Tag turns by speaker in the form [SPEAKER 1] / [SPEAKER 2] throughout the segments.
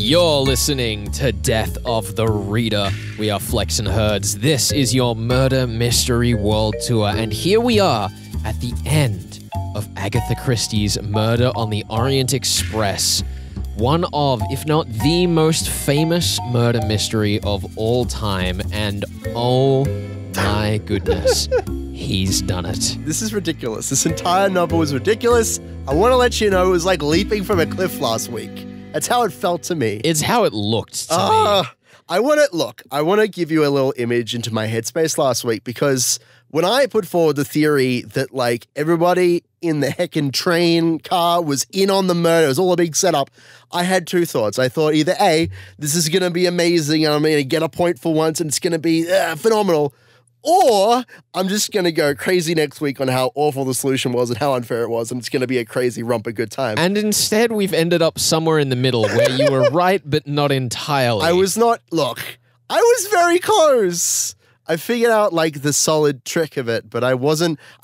[SPEAKER 1] You're listening to Death of the Reader. We are Flex and Herds. This is your Murder Mystery World Tour, and here we are at the end of Agatha Christie's Murder on the Orient Express. One of, if not the most famous murder mystery of all time, and oh my goodness, he's done it.
[SPEAKER 2] This is ridiculous. This entire novel is ridiculous. I want to let you know it was like leaping from a cliff last week. That's how it felt to me.
[SPEAKER 1] It's how it looked to me.
[SPEAKER 2] I want to give you a little image into my headspace last week, because when I put forward the theory that like everybody in the heckin' train car was in on the murder, it was all a big setup, I had two thoughts. I thought either A, this is going to be amazing and I'm going to get a point for once and it's going to be phenomenal, or I'm just going to go crazy next week on how awful the solution was and how unfair it was, and it's going to be a crazy romper good time.
[SPEAKER 1] And instead, we've ended up somewhere in the middle where you were right, but not entirely.
[SPEAKER 2] I was very close. I figured out like the solid trick of it, but I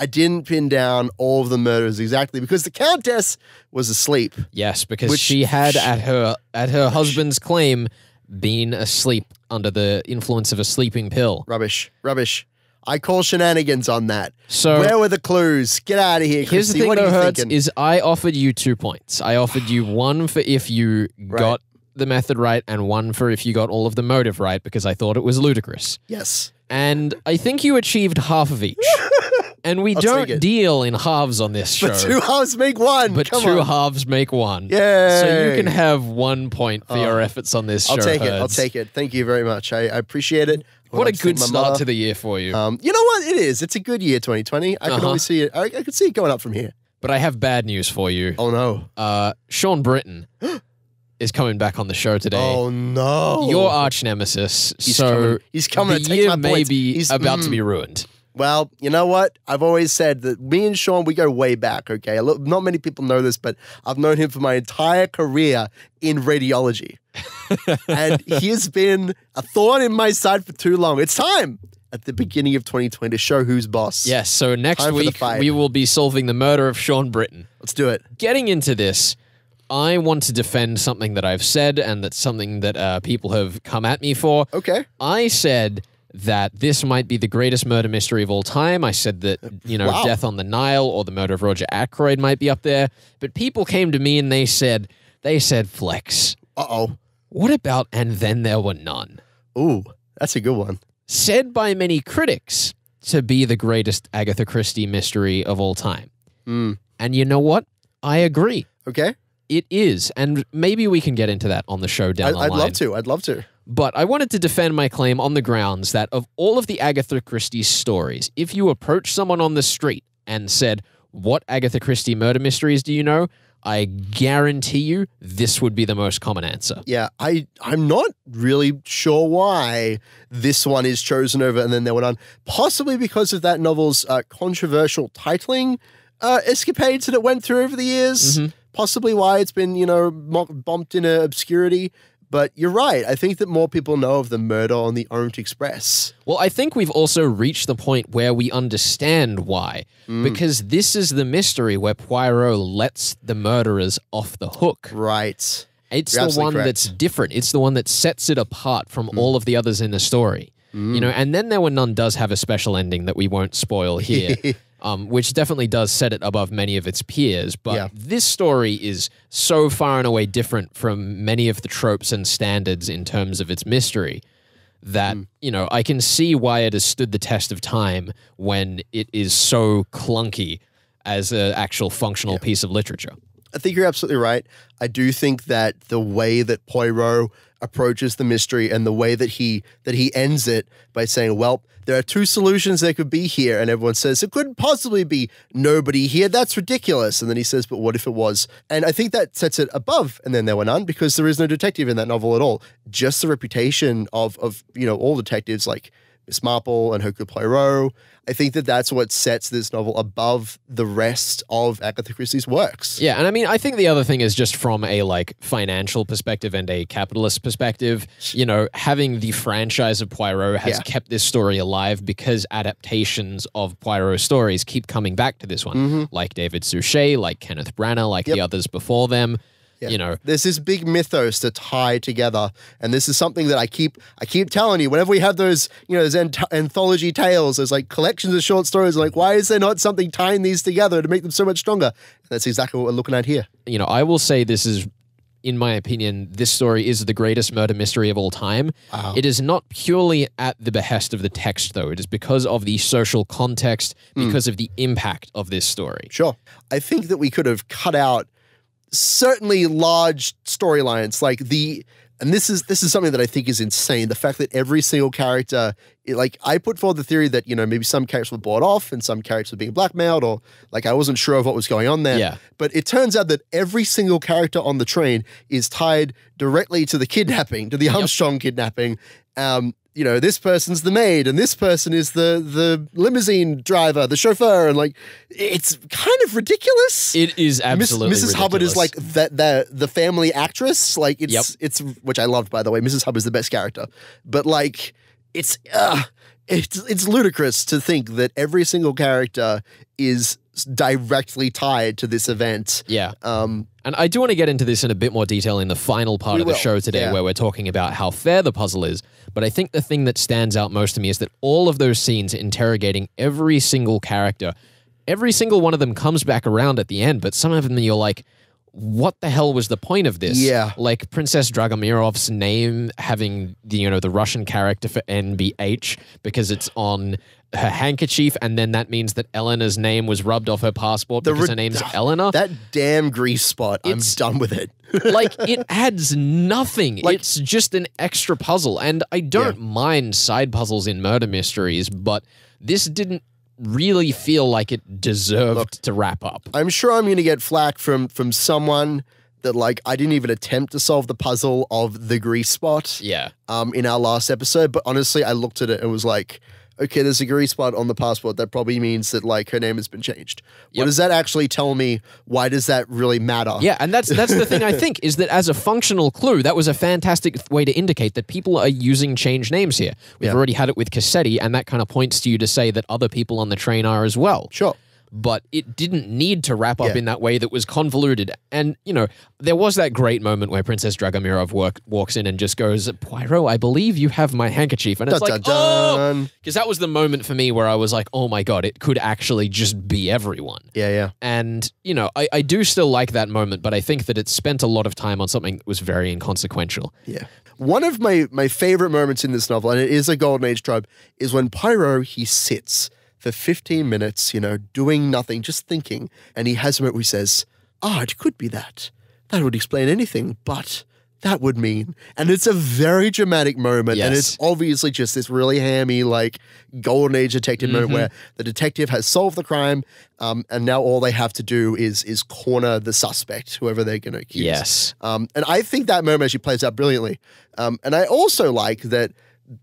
[SPEAKER 2] didn't pin down all of the murders exactly because the Countess was asleep.
[SPEAKER 1] Yes, because she had at her husband's claim been asleep under the influence of a sleeping pill.
[SPEAKER 2] Rubbish. I call shenanigans on that.
[SPEAKER 1] So
[SPEAKER 2] where were the clues? Get out of here, Christy.
[SPEAKER 1] Here's the thing
[SPEAKER 2] what
[SPEAKER 1] that hurts
[SPEAKER 2] thinking?
[SPEAKER 1] is I offered you 2 points. I offered you one for if you got the method right and one for if you got all of the motive right, because I thought it was ludicrous.
[SPEAKER 2] Yes.
[SPEAKER 1] And I think you achieved half of each. And we don't deal in halves on this show.
[SPEAKER 2] But 2 halves make one.
[SPEAKER 1] But
[SPEAKER 2] Come
[SPEAKER 1] 2
[SPEAKER 2] on.
[SPEAKER 1] halves make one.
[SPEAKER 2] Yay.
[SPEAKER 1] So you can have 1 point for your efforts on this show.
[SPEAKER 2] I'll take it. Thank you very much. I appreciate it.
[SPEAKER 1] What a good start to the year for you.
[SPEAKER 2] You know what? It is. It's a good year, 2020. I can always see it. I could see it going up from here.
[SPEAKER 1] But I have bad news for you.
[SPEAKER 2] Oh, no.
[SPEAKER 1] Sean Britten is coming back on the show today.
[SPEAKER 2] Oh, no.
[SPEAKER 1] Your arch nemesis.
[SPEAKER 2] He's coming to
[SPEAKER 1] the
[SPEAKER 2] take
[SPEAKER 1] year
[SPEAKER 2] my
[SPEAKER 1] may
[SPEAKER 2] points.
[SPEAKER 1] be about to be ruined.
[SPEAKER 2] Well, you know what? I've always said that me and Sean, we go way back, okay? Not many people know this, but I've known him for my entire career in radiology. And he has been a thorn in my side for too long. It's time at the beginning of 2020 to show who's boss.
[SPEAKER 1] Yes, so next week we will be solving the murder of Sean Britten.
[SPEAKER 2] Let's do it.
[SPEAKER 1] Getting into this, I want to defend something that I've said, and that's something that people have come at me for.
[SPEAKER 2] Okay.
[SPEAKER 1] I said that this might be the greatest murder mystery of all time. I said that, Death on the Nile or the murder of Roger Ackroyd might be up there. But people came to me and they said, Flex.
[SPEAKER 2] Uh-oh.
[SPEAKER 1] What about And Then There Were None?
[SPEAKER 2] Ooh, that's a good one.
[SPEAKER 1] Said by many critics to be the greatest Agatha Christie mystery of all time. And you know what? I agree.
[SPEAKER 2] Okay.
[SPEAKER 1] It is. And maybe we can get into that on the show down the line.
[SPEAKER 2] I'd love to.
[SPEAKER 1] But I wanted to defend my claim on the grounds that of all of the Agatha Christie stories, if you approach someone on the street and said, what Agatha Christie murder mysteries do you know? I guarantee you this would be the most common answer.
[SPEAKER 2] Yeah, I'm not really sure why this one is chosen over And Then There Were None. Possibly because of that novel's controversial titling escapades that it went through over the years. Possibly why it's been, bumped into obscurity. But you're right. I think that more people know of the murder on the Orient Express.
[SPEAKER 1] Well, I think we've also reached the point where we understand why. Because this is the mystery where Poirot lets the murderers off the hook.
[SPEAKER 2] Right.
[SPEAKER 1] It's the one that's different. It's the one that sets it apart from all of the others in the story. And Then There Were None does have a special ending that we won't spoil here. Which definitely does set it above many of its peers. But this story is so far and away different from many of the tropes and standards in terms of its mystery that, I can see why it has stood the test of time when it is so clunky as an actual functional piece of literature.
[SPEAKER 2] I think you're absolutely right. I do think that the way that Poirot approaches the mystery and the way that he ends it by saying, well, there are 2 solutions that could be here, and everyone says, it couldn't possibly be nobody here. That's ridiculous. And then he says, but what if it was? And I think that sets it above And Then There Were None, because there is no detective in that novel at all. Just the reputation of all detectives like Miss Marple and Hercule Poirot. I think that that's what sets this novel above the rest of Agatha Christie's works.
[SPEAKER 1] Yeah, and I mean, I think the other thing is just from a financial perspective and a capitalist perspective, having the franchise of Poirot has kept this story alive because adaptations of Poirot stories keep coming back to this one, like David Suchet, like Kenneth Branagh, like the others before them. You know,
[SPEAKER 2] there's this big mythos to tie together, and this is something that I keep telling you. Whenever we have those, you know, those anthology tales, there's like collections of short stories. Like, why is there not something tying these together to make them so much stronger? And that's exactly what we're looking at here.
[SPEAKER 1] You know, I will say this is, in my opinion, this story is the greatest murder mystery of all time.
[SPEAKER 2] Wow.
[SPEAKER 1] It is not purely at the behest of the text, though. It is because of the social context, because of the impact of this story.
[SPEAKER 2] Sure. I think that we could have cut out certainly large storylines like and this is something that I think is insane. The fact that every single character, like I put forward the theory that, you know, maybe some characters were bought off and some characters were being blackmailed, or like I wasn't sure of what was going on there.
[SPEAKER 1] Yeah.
[SPEAKER 2] But it turns out that every single character on the train is tied directly to the kidnapping, to the Armstrong kidnapping. You know, this person's the maid and this person is the limousine driver, the chauffeur, and like it's kind of ridiculous.
[SPEAKER 1] It is absolutely
[SPEAKER 2] Mrs. Hubbard is like the family actress. Like it's which I loved, by the way. Mrs. Hubbard's the best character. But like it's ludicrous to think that every single character is directly tied to this event.
[SPEAKER 1] Yeah. And I do want to get into this in a bit more detail in the final part of the show today, where we're talking about how fair the puzzle is. But I think the thing that stands out most to me is that all of those scenes interrogating every single character, every single one of them comes back around at the end, but some of them you're like, what the hell was the point of this?
[SPEAKER 2] Yeah.
[SPEAKER 1] Like Princess Dragomirov's name having the Russian character for NBH because it's on her handkerchief, and then that means that Eleanor's name was rubbed off her passport because her name's Eleanor.
[SPEAKER 2] That damn grease spot, I'm done with it.
[SPEAKER 1] Like, it adds nothing. Like, it's just an extra puzzle. And I don't mind side puzzles in murder mysteries, but this didn't really feel like it deserved to wrap up.
[SPEAKER 2] I'm sure I'm going to get flack from someone that, like, I didn't even attempt to solve the puzzle of the grease spot in our last episode. But honestly, I looked at it and was like, okay, there's a grease spot on the passport. That probably means that, like, her name has been changed. What does that actually tell me? Why does that really matter?
[SPEAKER 1] Yeah, and that's the thing, I think, is that as a functional clue, that was a fantastic way to indicate that people are using changed names here. We've already had it with Cassetti, and that kind of points to you to say that other people on the train are as well.
[SPEAKER 2] Sure.
[SPEAKER 1] But it didn't need to wrap up in that way that was convoluted. And, you know, there was that great moment where Princess Dragomirov walks in and just goes, Poirot, I believe you have my handkerchief. And it's like, oh! Because that was the moment for me where I was like, oh my God, it could actually just be everyone.
[SPEAKER 2] Yeah.
[SPEAKER 1] And, you know, I do still like that moment, but I think that it spent a lot of time on something that was very inconsequential.
[SPEAKER 2] Yeah. One of my favorite moments in this novel, and it is a Golden Age trope, is when Poirot, he sits for 15 minutes, you know, doing nothing, just thinking. And he has a moment where he says, it could be that. That would explain anything, but that would mean. And it's a very dramatic moment. Yes. And it's obviously just this really hammy, like, Golden Age detective moment where the detective has solved the crime, and now all they have to do is corner the suspect, whoever they're going to accuse.
[SPEAKER 1] Yes.
[SPEAKER 2] And I think that moment actually plays out brilliantly. And I also like that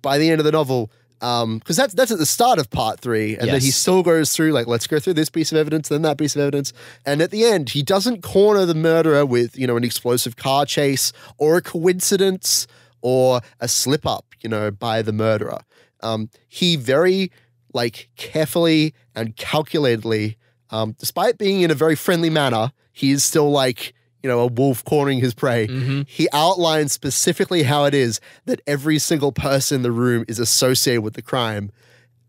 [SPEAKER 2] by the end of the novel, because that's at the start of part 3, and then he still goes through, like, let's go through this piece of evidence, then that piece of evidence, and at the end, he doesn't corner the murderer with, you know, an explosive car chase or a coincidence or a slip-up, you know, by the murderer. He very, like, carefully and calculatedly, despite being in a very friendly manner, he is still, like, you know, a wolf cornering his prey. He outlines specifically how it is that every single person in the room is associated with the crime,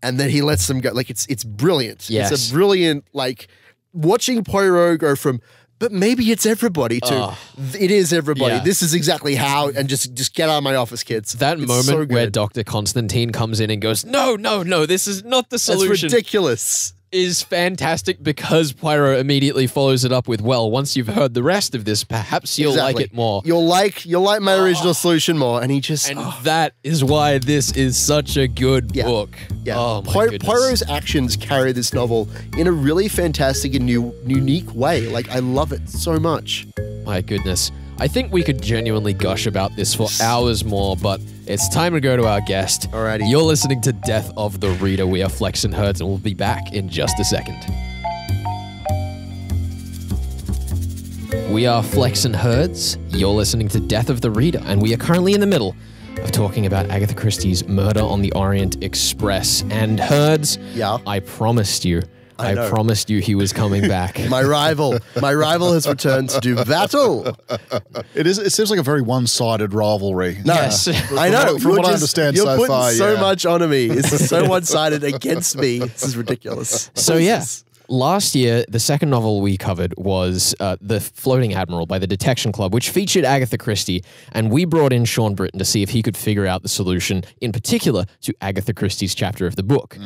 [SPEAKER 2] and then he lets them go. Like, it's brilliant.
[SPEAKER 1] Yes.
[SPEAKER 2] It's a brilliant, like, watching Poirot go from, but maybe it's everybody to, it is everybody.
[SPEAKER 1] Yeah.
[SPEAKER 2] This is exactly how, and just get out of my office, kids.
[SPEAKER 1] That moment where Dr. Constantine comes in and goes, no, this is not the solution.
[SPEAKER 2] That's ridiculous.
[SPEAKER 1] Is fantastic because Poirot immediately follows it up with, well, once you've heard the rest of this, perhaps you'll like it more.
[SPEAKER 2] You'll like my original solution more. And he just...
[SPEAKER 1] And that is why this is such a good book.
[SPEAKER 2] Yeah.
[SPEAKER 1] Oh, my goodness.
[SPEAKER 2] Poirot's actions carry this novel in a really fantastic and unique way. Like, I love it so much.
[SPEAKER 1] My goodness. I think we could genuinely gush about this for hours more, but it's time to go to our guest.
[SPEAKER 2] Alrighty.
[SPEAKER 1] You're listening to Death of the Reader. We are Flex and Herds, and we'll be back in just a second. We are Flex and Herds. You're listening to Death of the Reader, and we are currently in the middle of talking about Agatha Christie's Murder on the Orient Express. And Herds, I promised you I promised you he was coming back.
[SPEAKER 2] My rival has returned to do battle.
[SPEAKER 3] It seems like a very one-sided rivalry.
[SPEAKER 2] No,
[SPEAKER 1] Yes.
[SPEAKER 2] I know.
[SPEAKER 3] From what I understand
[SPEAKER 2] you're
[SPEAKER 3] so
[SPEAKER 2] putting
[SPEAKER 3] far,
[SPEAKER 2] so
[SPEAKER 3] yeah.
[SPEAKER 2] much onto me. This is so one-sided against me. This is ridiculous.
[SPEAKER 1] So yeah, last year, the second novel we covered was The Floating Admiral by the Detection Club, which featured Agatha Christie, and we brought in Sean Britten to see if he could figure out the solution, in particular, to Agatha Christie's chapter of the book.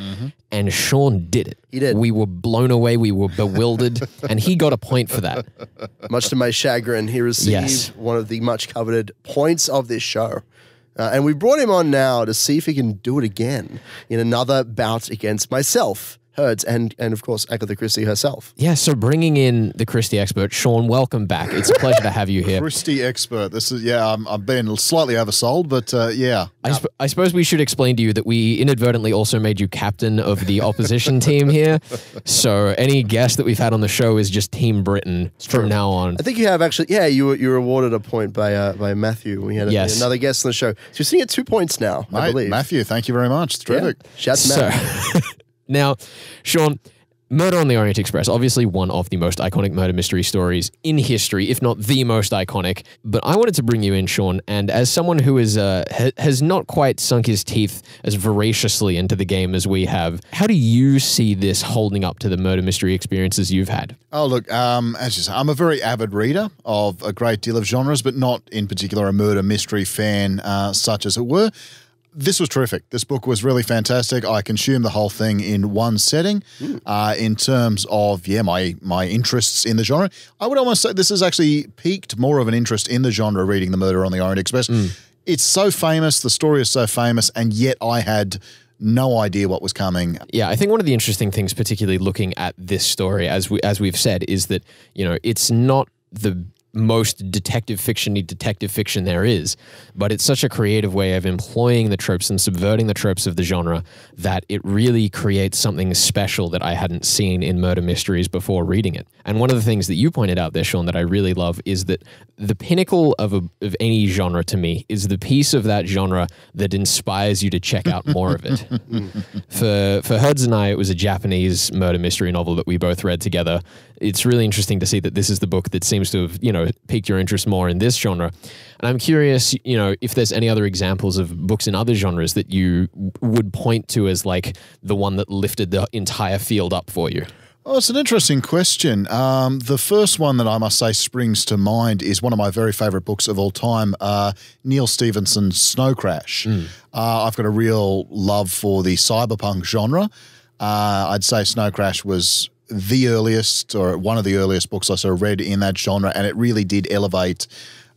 [SPEAKER 1] And Sean did it.
[SPEAKER 2] He did.
[SPEAKER 1] We were blown away, we were bewildered, and he got a point for that.
[SPEAKER 2] Much to my chagrin, he received
[SPEAKER 1] Yes.
[SPEAKER 2] one of the much coveted points of this show. And we brought him on now to see if he can do it again in another bout against myself, Herds, and of course, Agatha Christie herself.
[SPEAKER 1] Yeah, so bringing in the Christie expert, Sean, welcome back. It's a pleasure to have you here.
[SPEAKER 3] Christie expert. This is, I'm being slightly oversold, but yeah.
[SPEAKER 1] I suppose we should explain to you that we inadvertently also made you captain of the opposition team here. So any guest that we've had on the show is just Team Britain from now on.
[SPEAKER 2] I think you have actually, you were awarded a point by Matthew. We had
[SPEAKER 1] Yes.
[SPEAKER 2] another guest on the show. So you're sitting at 2 points now, I
[SPEAKER 3] Mate,
[SPEAKER 2] believe.
[SPEAKER 3] Matthew, thank you very much. It's terrific.
[SPEAKER 2] Shouts
[SPEAKER 1] So,
[SPEAKER 2] Matt.
[SPEAKER 1] now, Sean, Murder on the Orient Express, obviously one of the most iconic murder mystery stories in history, if not the most iconic. But I wanted to bring you in, Sean, and as someone who is has not quite sunk his teeth as voraciously into the game as we have, how do you see this holding up to the murder mystery experiences you've had?
[SPEAKER 3] Oh, look, as you say, I'm a very avid reader of a great deal of genres, but not in particular a murder mystery fan, such as it were. This was terrific. This book was really fantastic. I consumed the whole thing in one setting. In terms of, my interests in the genre, I would almost say this has actually piqued more of an interest in the genre reading The Murder on the Orient Express. It's so famous, the story is so famous, and yet I had no idea what was coming.
[SPEAKER 1] Yeah, I think one of the interesting things, particularly looking at this story, as we've said, is that, it's not the most detective fiction there is, but it's such a creative way of employing the tropes and subverting the tropes of the genre that it really creates something special that I hadn't seen in murder mysteries before reading it. And one of the things that you pointed out there, Sean, that I really love is that the pinnacle of any genre to me is the piece of that genre that inspires you to check out more of it. For Herds and I, it was a Japanese murder mystery novel that we both read together. It's really interesting to see that this is the book that seems to have, piqued your interest more in this genre. And I'm curious, if there's any other examples of books in other genres that you would point to as like the one that lifted the entire field up for you.
[SPEAKER 3] Oh, it's an interesting question. The first one that I must say springs to mind is one of my very favourite books of all time, Neil Stephenson's Snow Crash. I've got a real love for the cyberpunk genre. I'd say Snow Crash was the earliest, or one of the earliest books I sort of read in that genre, and it really did elevate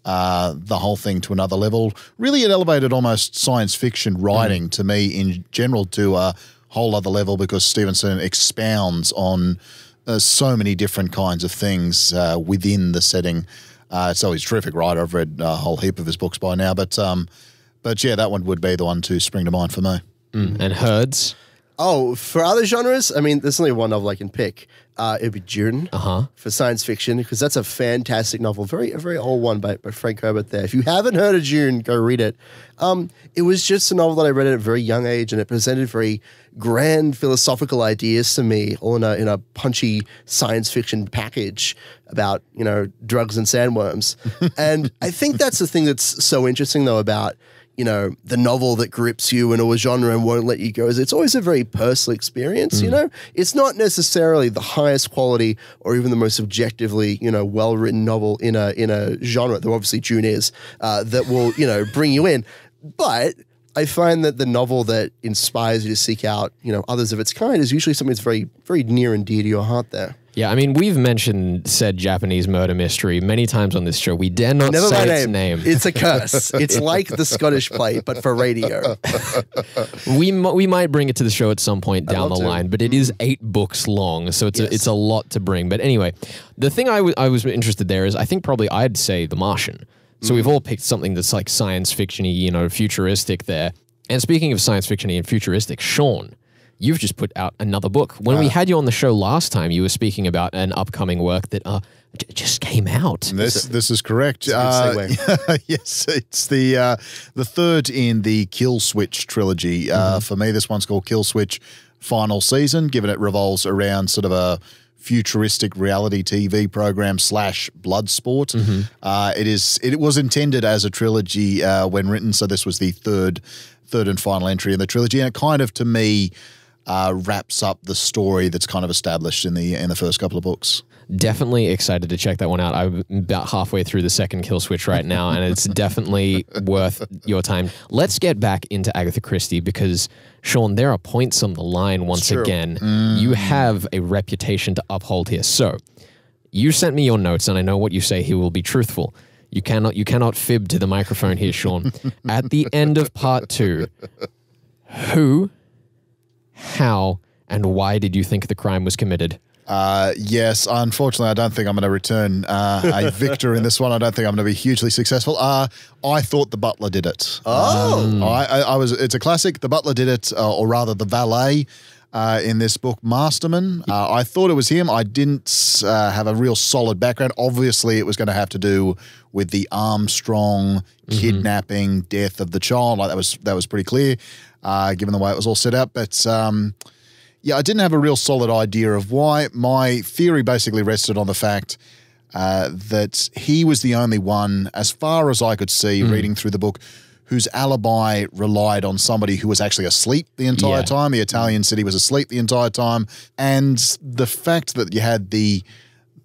[SPEAKER 3] the whole thing to another level. Really, it elevated almost science fiction writing to me in general to a whole other level, because Stevenson expounds on so many different kinds of things within the setting. So he's a terrific writer. I've read a whole heap of his books by now, but yeah, that one would be the one to spring to mind for me.
[SPEAKER 1] And Herds?
[SPEAKER 2] Oh, for other genres, I mean, there's only one novel I can pick. It'd be Dune for science fiction, because that's a fantastic novel. A very old one by Frank Herbert there. If you haven't heard of Dune, go read it. It was just a novel that I read at a very young age, and it presented very grand philosophical ideas to me, all in a punchy science fiction package about, drugs and sandworms. And I think that's the thing that's so interesting, though, about the novel that grips you in a genre and won't let you go, is it's always a very personal experience, It's not necessarily the highest quality or even the most objectively, well-written novel in a genre, though obviously Dune is, that will, bring you in. But I find that the novel that inspires you to seek out, others of its kind is usually something that's very, very near and dear to your heart there.
[SPEAKER 1] Yeah, I mean, we've mentioned said Japanese murder mystery many times on this show. We dare not say its name.
[SPEAKER 2] It's a curse. It's like the Scottish play, but for radio.
[SPEAKER 1] We might bring it to the show at some point down the line, but it is 8 books long, so it's a lot to bring. But anyway, the thing I was interested there is, I think probably I'd say The Martian. So we've all picked something that's like science fiction-y, futuristic there. And speaking of science fiction-y and futuristic, Sean, you've just put out another book. When we had you on the show last time, you were speaking about an upcoming work that just came out.
[SPEAKER 3] This is correct.
[SPEAKER 2] Segue.
[SPEAKER 3] Yes, it's the third in the Kill Switch trilogy. For me, this one's called Kill Switch: final season, given it revolves around sort of a futuristic reality TV program / blood sport. It was intended as a trilogy when written, so this was the third and final entry in the trilogy, and it kind of, to me, wraps up the story that's kind of established in the first couple of books.
[SPEAKER 1] Definitely excited to check that one out. I'm about halfway through the second Kill Switch right now, and it's definitely worth your time. Let's get back into Agatha Christie because, Sean, there are points on the line once again. You have a reputation to uphold here. So, you sent me your notes, and I know what you say here will be truthful. You cannot fib to the microphone here, Sean. At the end of part 2, who, how, and why did you think the crime was committed?
[SPEAKER 3] Yes, unfortunately, I don't think I'm going to return a victor in this one. I don't think I'm going to be hugely successful. I thought the butler did it. It's a classic. The butler did it, or rather the valet in this book, Masterman. I thought it was him. I didn't have a real solid background. Obviously, it was going to have to do with the Armstrong kidnapping, death of the child. Like that was pretty clear, given the way it was all set up. But yeah, I didn't have a real solid idea of why. My theory basically rested on the fact that he was the only one, as far as I could see, reading through the book, whose alibi relied on somebody who was actually asleep the entire time. The Italian said he was asleep the entire time. And the fact that you had the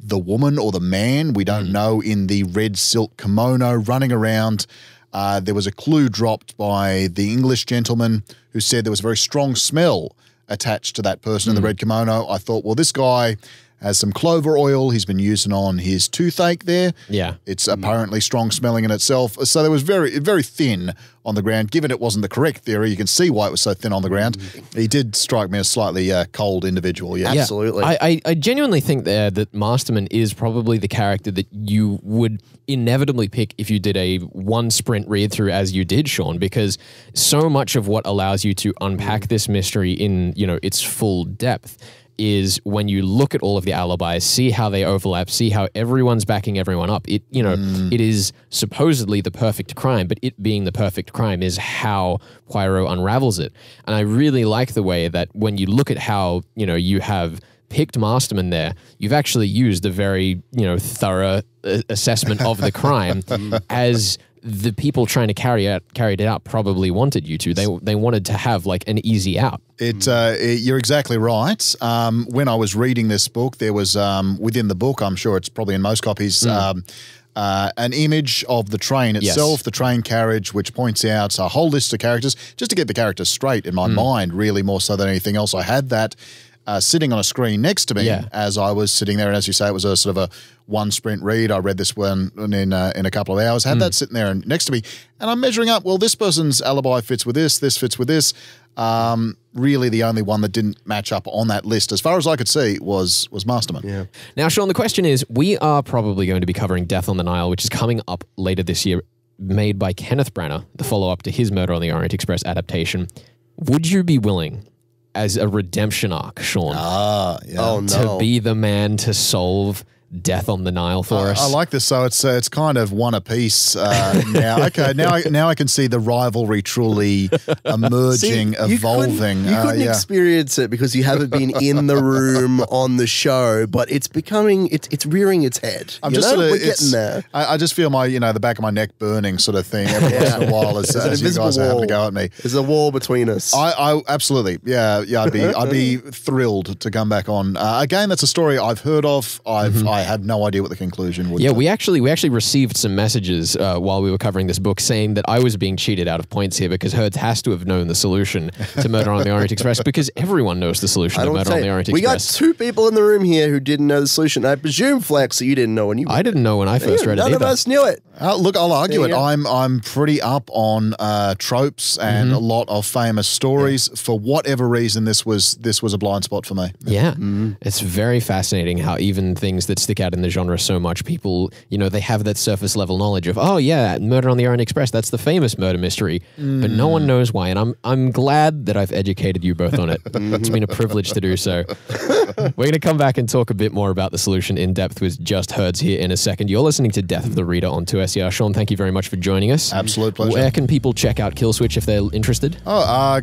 [SPEAKER 3] woman or the man, we don't know, in the red silk kimono running around. There was a clue dropped by the English gentleman who said there was a very strong smell attached to that person in the red kimono. I thought, well, this guy has some clover oil he's been using on his toothache there. Yeah. It's apparently strong smelling in itself. So there was very, very thin on the ground. Given it wasn't the correct theory, you can see why it was so thin on the ground. He did strike me as slightly cold individual. Yeah,
[SPEAKER 2] absolutely.
[SPEAKER 1] I genuinely think there that Masterman is probably the character that you would inevitably pick if you did a one sprint read through as you did, Sean, because so much of what allows you to unpack this mystery in, its full depth is when you look at all of the alibis, see how they overlap, see how everyone's backing everyone up. It is supposedly the perfect crime, but it being the perfect crime is how Poirot unravels it. And I really like the way that when you look at how, you have picked Masterman there, you've actually used a very, thorough assessment of the crime as the people trying to carry it out probably wanted you to. They wanted to have like an easy out.
[SPEAKER 3] You're exactly right. When I was reading this book, there was within the book, I'm sure it's probably in most copies, an image of the train itself, the train carriage, which points out a whole list of characters, just to get the characters straight in my mind, really more so than anything else. I had that sitting on a screen next to me as I was sitting there. And as you say, it was a sort of a one sprint read. I read this one in a couple of hours, had that sitting there next to me. And I'm measuring up, well, this person's alibi fits with this fits with this. Really the only one that didn't match up on that list, as far as I could see, was Masterman.
[SPEAKER 2] Yeah.
[SPEAKER 1] Now, Sean, the question is, we are probably going to be covering Death on the Nile, which is coming up later this year, made by Kenneth Branagh, the follow-up to his Murder on the Orient Express adaptation. Would you be willing, as a redemption arc, Sean, to be the man to solve Death on the Nile for us?
[SPEAKER 3] I like this. So it's kind of one apiece now. Okay, now I can see the rivalry truly emerging, evolving.
[SPEAKER 2] You couldn't experience it because you haven't been in the room on the show, but it's becoming, it's rearing its head. We're getting there.
[SPEAKER 3] I just feel my, the back of my neck burning sort of thing every once in a while as you guys are having to go at me.
[SPEAKER 2] There's a wall between us.
[SPEAKER 3] I absolutely, I'd be thrilled to come back on. Again, that's a story I've heard of. I had no idea what the conclusion would be.
[SPEAKER 1] Yeah, we actually received some messages while we were covering this book saying that I was being cheated out of points here because Hertz has to have known the solution to Murder on the Orient Express, because everyone knows the solution to Murder on the Orient Express.
[SPEAKER 2] We got two people in the room here who didn't know the solution. I presume, Flex, that you didn't know when you...
[SPEAKER 1] I didn't know when I first read it either.
[SPEAKER 2] None of us knew it.
[SPEAKER 3] Look, I'll argue it. I'm pretty up on tropes and a lot of famous stories. For whatever reason, this was a blind spot for me.
[SPEAKER 1] Yeah. It's very fascinating how even things that stick out in the genre so much. People, they have that surface level knowledge of, oh yeah, Murder on the Orient Express, that's the famous murder mystery, but no one knows why. And I'm glad that I've educated you both on it. It's been a privilege to do so. We're going to come back and talk a bit more about the solution in depth with Just Herds here in a second. You're listening to Death of the Reader on 2SER. Sean, thank you very much for joining us.
[SPEAKER 3] Absolute pleasure.
[SPEAKER 1] Where can people check out Killswitch if they're interested?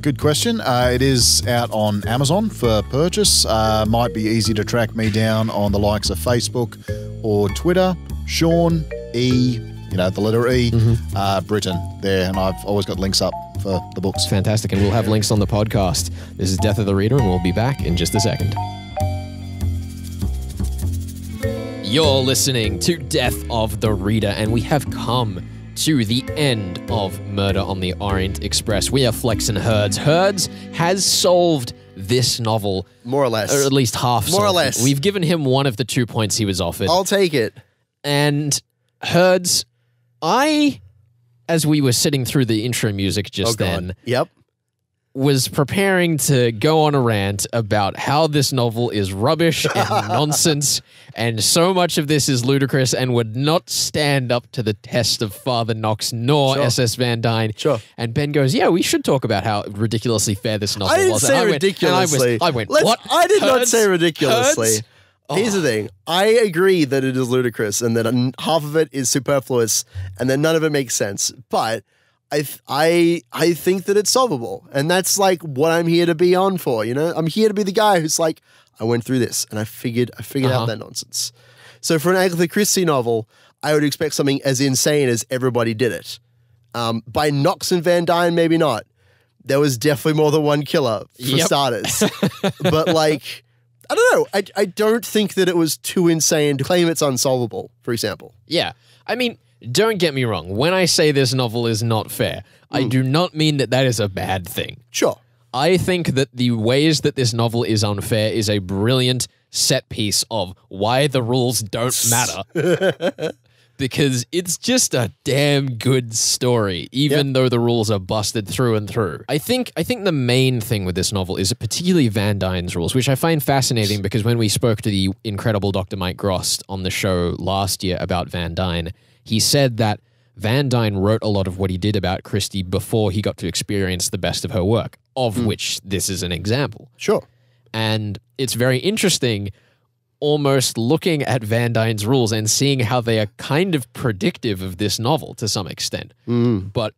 [SPEAKER 3] Good question. It is out on Amazon for purchase. Might be easy to track me down on the likes of Facebook or Twitter. Sean E, the letter E, Britten there, and I've always got links up for the books.
[SPEAKER 1] Fantastic, and we'll have links on the podcast. This is Death of the Reader, and we'll be back in just a second. You're listening to Death of the Reader, and we have come to the end of Murder on the Orient Express. We are flexing Herds. Herds has solved this novel.
[SPEAKER 2] More or less.
[SPEAKER 1] Or at least half.
[SPEAKER 2] More or less.
[SPEAKER 1] We've given him one of the 2 points he was offered.
[SPEAKER 2] I'll take it.
[SPEAKER 1] And Herds, as we were sitting through the intro music just then,
[SPEAKER 2] Yep.
[SPEAKER 1] was preparing to go on a rant about how this novel is rubbish and nonsense, and so much of this is ludicrous and would not stand up to the test of Father Knox nor SS Van Dyne.
[SPEAKER 2] Sure.
[SPEAKER 1] And Ben goes, yeah, we should talk about how ridiculously fair this novel was.
[SPEAKER 2] I didn't say ridiculously.
[SPEAKER 1] I went, what?
[SPEAKER 2] I did not
[SPEAKER 1] Herds?
[SPEAKER 2] say ridiculously.
[SPEAKER 1] Herds?
[SPEAKER 2] Here's the thing. I agree that it is ludicrous and that half of it is superfluous and that none of it makes sense. But I think that it's solvable. And that's like what I'm here to be on for, I'm here to be the guy who's like, I went through this and I figured out that nonsense. So for an Agatha Christie novel, I would expect something as insane as Everybody Did It. By Knox and Van Dyne, maybe not. There was definitely more than one killer for starters. But like, I don't know. I don't think that it was too insane to claim it's unsolvable, for example.
[SPEAKER 1] Yeah. I mean, don't get me wrong. When I say this novel is not fair, I do not mean that is a bad thing.
[SPEAKER 2] Sure.
[SPEAKER 1] I think that the ways that this novel is unfair is a brilliant set piece of why the rules don't matter. Because it's just a damn good story, even though the rules are busted through and through. I think the main thing with this novel is particularly Van Dyne's rules, which I find fascinating because when we spoke to the incredible Dr. Mike Grost on the show last year about Van Dyne, he said that Van Dyne wrote a lot of what he did about Christie before he got to experience the best of her work, of which this is an example.
[SPEAKER 2] Sure.
[SPEAKER 1] And it's very interesting almost looking at Van Dyne's rules and seeing how they are kind of predictive of this novel to some extent, but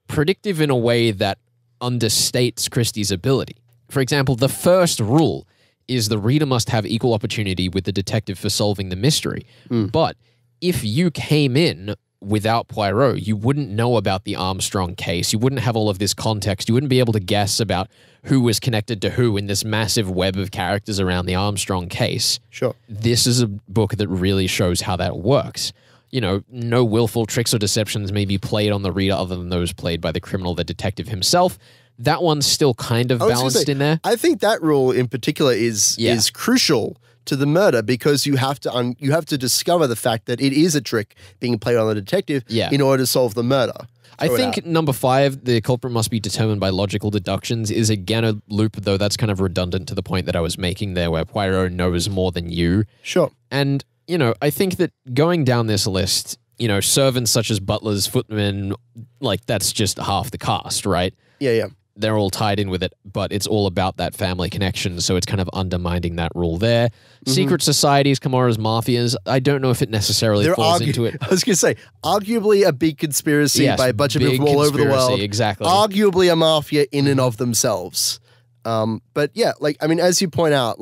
[SPEAKER 1] predictive in a way that understates Christie's ability. For example, the first rule is the reader must have equal opportunity with the detective for solving the mystery. But if you came in without Poirot, you wouldn't know about the Armstrong case. You wouldn't have all of this context. You wouldn't be able to guess about who was connected to who in this massive web of characters around the Armstrong case.
[SPEAKER 2] Sure.
[SPEAKER 1] This is a book that really shows how that works. No willful tricks or deceptions may be played on the reader other than those played by the criminal, the detective himself. That one's still kind of balanced in there.
[SPEAKER 2] I think that rule in particular is crucial to the murder because you have to discover the fact that it is a trick being played on the detective in order to solve the murder.
[SPEAKER 1] I think number 5, the culprit must be determined by logical deductions, is again a loop, though that's kind of redundant to the point that I was making there where Poirot knows more than you.
[SPEAKER 2] Sure.
[SPEAKER 1] And, I think that going down this list, servants such as butlers, footmen, like that's just half the cast, right?
[SPEAKER 2] Yeah.
[SPEAKER 1] They're all tied in with it, but it's all about that family connection, so it's kind of undermining that rule there. Secret societies, Camorra's mafias, I don't know if it necessarily falls into it.
[SPEAKER 2] I was going to say, arguably a big conspiracy by a bunch of people all over the world.
[SPEAKER 1] Exactly.
[SPEAKER 2] Arguably a mafia in and of themselves. But yeah, as you point out,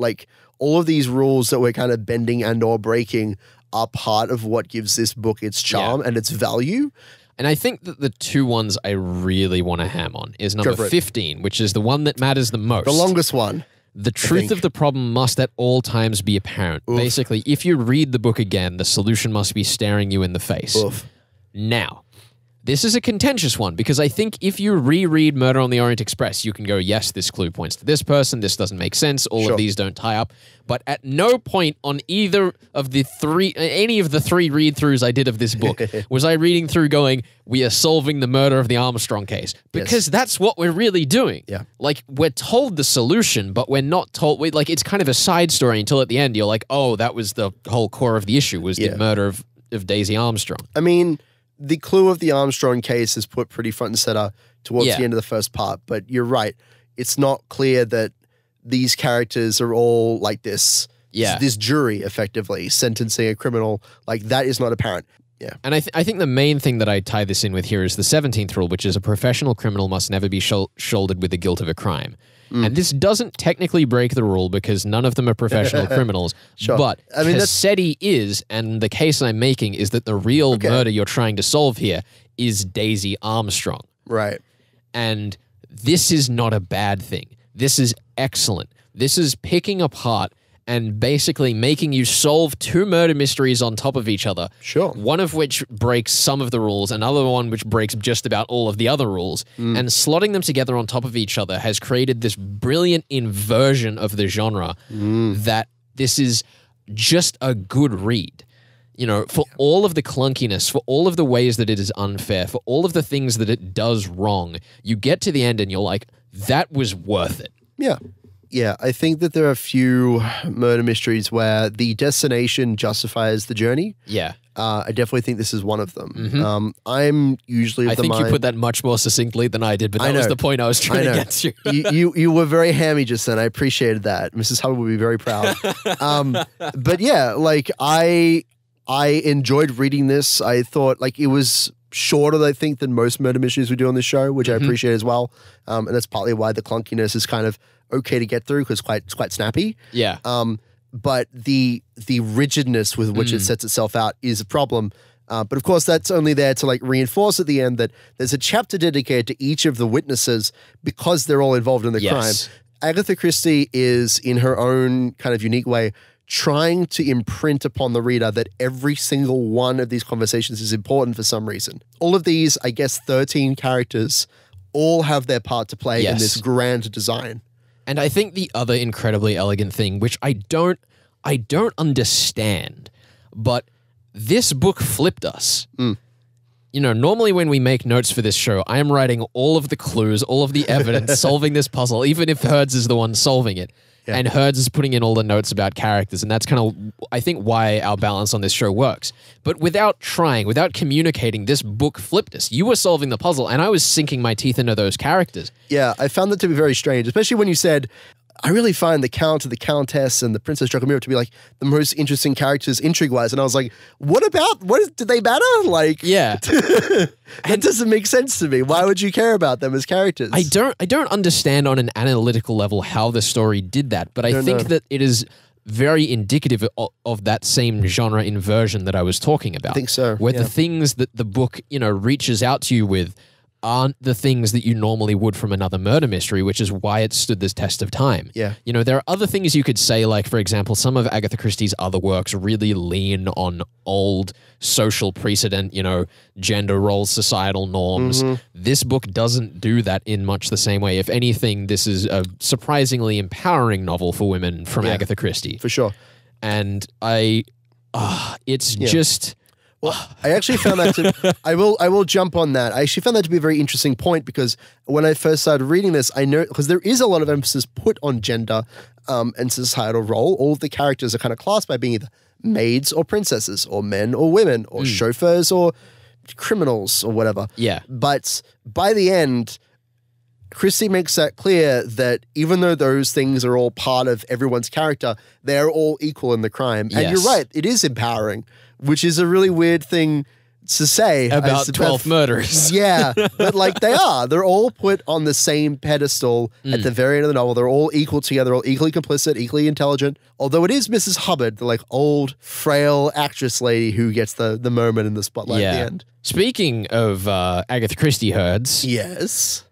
[SPEAKER 2] all of these rules that we're kind of bending and or breaking are part of what gives this book its charm and its value.
[SPEAKER 1] And I think that the 2 ones I really want to ham on is number 15, which is the one that matters the most.
[SPEAKER 2] The longest one.
[SPEAKER 1] The truth of the problem must at all times be apparent. Oof. Basically, if you read the book again, the solution must be staring you in the face.
[SPEAKER 2] Oof.
[SPEAKER 1] Now, This is a contentious one because I think if you reread Murder on the Orient Express, you can go, yes, this clue points to this person, this doesn't make sense, all of these don't tie up. But at no point on either of the any of the three read-throughs I did of this book was I reading through going, we are solving the murder of the Armstrong case. Because that's what we're really doing.
[SPEAKER 2] Yeah.
[SPEAKER 1] Like, we're told the solution, but we're not told, like, it's kind of a side story until at the end you're like, oh, that was the whole core of the issue, was the murder of Daisy Armstrong.
[SPEAKER 2] I mean, the clue of the Armstrong case is put pretty front and center towards the end of the first part, but you're right. It's not clear that these characters are all like this jury, effectively, sentencing a criminal. Like, that is not apparent. Yeah.
[SPEAKER 1] And I think the main thing that I tie this in with here is the 17th rule, which is a professional criminal must never be shouldered with the guilt of a crime. And this doesn't technically break the rule because none of them are professional criminals. But I mean, Cassetti is, and the case I'm making is that the real murder you're trying to solve here is Daisy Armstrong.
[SPEAKER 2] Right.
[SPEAKER 1] And this is not a bad thing. This is excellent. This is picking apart and basically making you solve two murder mysteries on top of each other.
[SPEAKER 2] Sure.
[SPEAKER 1] One of which breaks some of the rules, another one which breaks just about all of the other rules. And slotting them together on top of each other has created this brilliant inversion of the genre that this is just a good read. You know, for all of the clunkiness, for all of the ways that it is unfair, for all of the things that it does wrong, you get to the end and you're like, that was worth it.
[SPEAKER 2] Yeah. Yeah, I think that there are a few murder mysteries where the destination justifies the journey.
[SPEAKER 1] Yeah.
[SPEAKER 2] I definitely think this is one of them. I'm usually of the mind...
[SPEAKER 1] I think you put that much more succently than I did, but that was the point I was trying to get to.
[SPEAKER 2] you were very hammy just then. I appreciated that. Mrs. Hubbard would be very proud. But yeah, like I enjoyed reading this. I thought like it was shorter, I think, than most murder mysteries we do on this show, which I appreciate as well. And that's partly why the clunkiness is kind of okay to get through because it's quite snappy.
[SPEAKER 1] Yeah.
[SPEAKER 2] But the rigidness with which it sets itself out is a problem. But of course, that's only there to like reinforce at the end that there's a chapter dedicated to each of the witnesses because they're all involved in the crime. Agatha Christie is, in her own kind of unique way, trying to imprint upon the reader that every single one of these conversations is important for some reason. All of these, I guess, 13 characters all have their part to play in this grand design.
[SPEAKER 1] And I think the other incredibly elegant thing, which I don't understand, but this book flipped us. You know, normally when we make notes for this show, I am writing all of the clues, all of the evidence, solving this puzzle, even if Herds is the one solving it. And Herds is putting in all the notes about characters. And that's kind of, I think, why our balance on this show works. But without trying, without communicating, this book flipped us. You were solving the puzzle, and I was sinking my teeth into those characters.
[SPEAKER 2] Yeah, I found that to be very strange, especially when you said, I really find the Count and the Countess and the Princess Dracomira to be like the most interesting characters intrigue-wise. And I was like, did they matter? Like, that doesn't make sense to me. Why would you care about them as characters?
[SPEAKER 1] I don't understand on an analytical level how the story did that, but I think that it is very indicative of that same genre inversion that I was talking about.
[SPEAKER 2] I think so.
[SPEAKER 1] Where the things that the book, you know, reaches out to you with aren't the things that you normally would from another murder mystery, which is why it stood this test of time.
[SPEAKER 2] Yeah.
[SPEAKER 1] You know, there are other things you could say, like, for example, some of Agatha Christie's other works really lean on old social precedent, you know, gender roles, societal norms. This book doesn't do that in much the same way. If anything, this is a surprisingly empowering novel for women from Agatha Christie.
[SPEAKER 2] For sure.
[SPEAKER 1] And it's just...
[SPEAKER 2] Well, I actually found that to, I will jump on that. I actually found that to be a very interesting point because when I first started reading this, I know, because there is a lot of emphasis put on gender and societal role. All of the characters are kind of classed by being either maids or princesses or men or women or chauffeurs or criminals or whatever.
[SPEAKER 1] Yeah.
[SPEAKER 2] But by the end, Christie makes that clear that even though those things are all part of everyone's character, they're all equal in the crime. And you're right, it is empowering, which is a really weird thing to say.
[SPEAKER 1] About 12 murders.
[SPEAKER 2] Yeah, but like they are. They're all put on the same pedestal at the very end of the novel. They're all equal together, all equally complicit, equally intelligent. Although it is Mrs. Hubbard, the like old, frail actress lady who gets the moment in the spotlight at the end.
[SPEAKER 1] Speaking of Agatha Christie Herds.
[SPEAKER 2] Yes.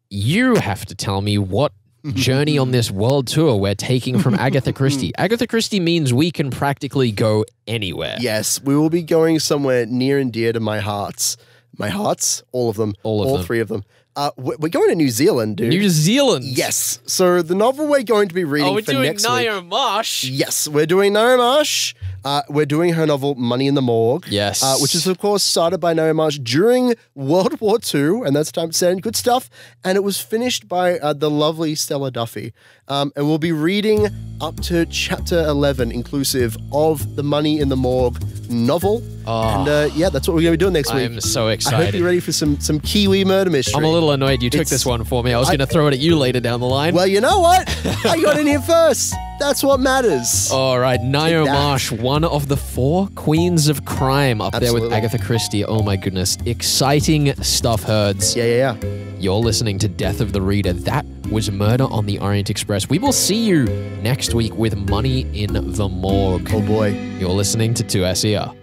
[SPEAKER 1] You have to tell me what journey on this world tour we're taking from Agatha Christie. Agatha Christie means we can practically go anywhere.
[SPEAKER 2] Yes, we will be going somewhere near and dear to my hearts. my hearts, all of them,
[SPEAKER 1] All of them.
[SPEAKER 2] three of them. We're going to New Zealand, dude.
[SPEAKER 1] New Zealand.
[SPEAKER 2] Yes. So the novel we're going to be reading
[SPEAKER 1] we're
[SPEAKER 2] for
[SPEAKER 1] doing
[SPEAKER 2] next week.
[SPEAKER 1] Naomi Marsh.
[SPEAKER 2] Yes, we're doing Naomi Marsh. We're doing her novel Money in the Morgue.
[SPEAKER 1] Yes.
[SPEAKER 2] Which is, of course, started by Naomi Marsh during World War II, and that's time to send good stuff. And it was finished by the lovely Stella Duffy. And we'll be reading up to chapter 11, inclusive of the Money in the Morgue novel. And yeah, that's what we're going to be doing next week.
[SPEAKER 1] I'm so
[SPEAKER 2] I
[SPEAKER 1] excited.
[SPEAKER 2] hope you're ready for some Kiwi murder mystery.
[SPEAKER 1] I'm a little annoyed you took this one for me. I was going to throw it at you later down the line.
[SPEAKER 2] Well, you know what? I got in here first. That's what matters.
[SPEAKER 1] All right, Naomi
[SPEAKER 2] that.
[SPEAKER 1] Marsh, one of the 4 queens of crime up there with
[SPEAKER 2] Absolutely.
[SPEAKER 1] Agatha Christie. Oh my goodness. Exciting stuff, Herds.
[SPEAKER 2] Yeah.
[SPEAKER 1] You're listening to Death of the Reader. That was Murder on the Orient Express. We will see you next week with Money in the Morgue.
[SPEAKER 2] Oh boy.
[SPEAKER 1] You're listening to 2SER.